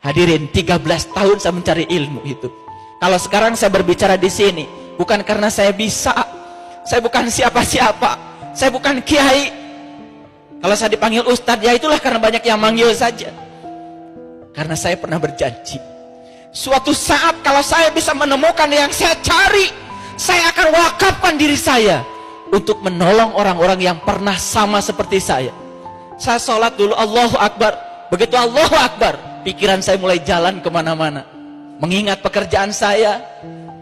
Hadirin, 13 tahun saya mencari ilmu itu. Kalau sekarang saya berbicara di sini, bukan karena saya bisa, saya bukan siapa-siapa, saya bukan kiai. Kalau saya dipanggil ustadz, ya itulah karena banyak yang manggil saja. Karena saya pernah berjanji, suatu saat kalau saya bisa menemukan yang saya cari, saya akan wakafkan diri saya untuk menolong orang-orang yang pernah sama seperti saya. Saya sholat dulu, Allahu Akbar. Begitu Allahu Akbar, pikiran saya mulai jalan kemana-mana. Mengingat pekerjaan saya,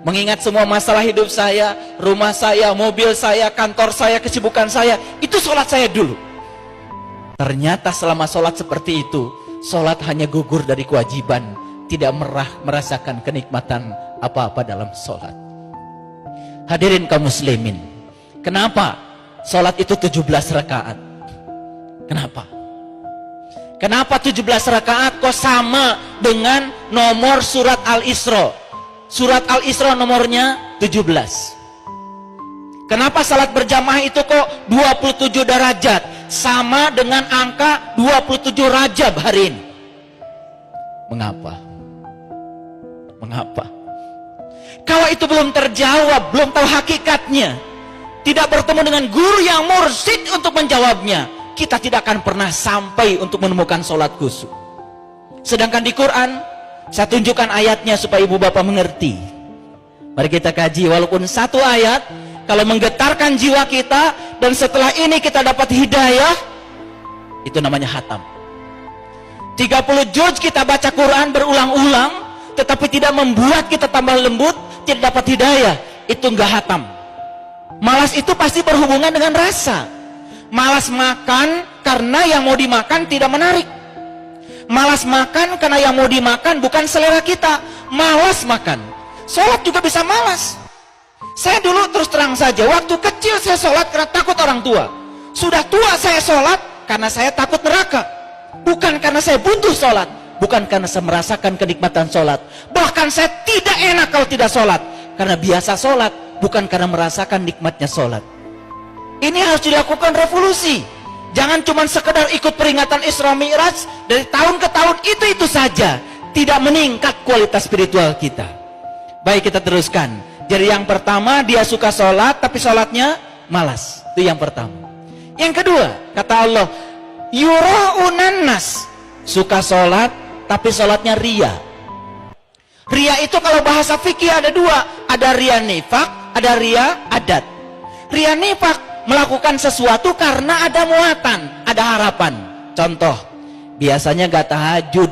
mengingat semua masalah hidup saya, rumah saya, mobil saya, kantor saya, kesibukan saya. Itu sholat saya dulu. Ternyata selama sholat seperti itu, sholat hanya gugur dari kewajiban, tidak merasakan kenikmatan apa-apa dalam sholat. Hadirin kaum muslimin, kenapa sholat itu 17 rakaat? Kenapa? Kenapa 17 rakaat kok sama dengan nomor surat Al-Isra? Surat Al-Isra nomornya 17. Kenapa salat berjamaah itu kok 27 derajat? Sama dengan angka 27 Rajab hari ini. Mengapa? Mengapa? Kalau itu belum terjawab, belum tahu hakikatnya, tidak bertemu dengan guru yang mursyid untuk menjawabnya, kita tidak akan pernah sampai untuk menemukan sholat khusyuk. Sedangkan di Quran, saya tunjukkan ayatnya supaya ibu bapak mengerti. Mari kita kaji, walaupun satu ayat, kalau menggetarkan jiwa kita, dan setelah ini kita dapat hidayah, itu namanya hatam. 30 juz kita baca Quran berulang-ulang, tetapi tidak membuat kita tambah lembut, tidak dapat hidayah, itu enggak hatam. Malas itu pasti berhubungan dengan rasa. Malas makan karena yang mau dimakan tidak menarik. Malas makan karena yang mau dimakan bukan selera kita. Malas makan. Sholat juga bisa malas. Saya dulu terus terang saja, waktu kecil saya sholat karena takut orang tua. Sudah tua saya sholat karena saya takut neraka. Bukan karena saya butuh sholat, bukan karena saya merasakan kenikmatan sholat. Bahkan saya tidak enak kalau tidak sholat, karena biasa sholat, bukan karena merasakan nikmatnya sholat. Ini harus dilakukan revolusi. Jangan cuma sekedar ikut peringatan Isra Mi'raj dari tahun ke tahun, itu saja. Tidak meningkat kualitas spiritual kita. Baik, kita teruskan. Jadi yang pertama, dia suka sholat tapi sholatnya malas. Itu yang pertama. Yang kedua, kata Allah, yura'unan nas, suka sholat tapi sholatnya ria. Ria itu kalau bahasa fikih ada dua, ada ria nifak, ada ria adat. Ria nifak, melakukan sesuatu karena ada muatan, ada harapan. Contoh, biasanya gak tahajud,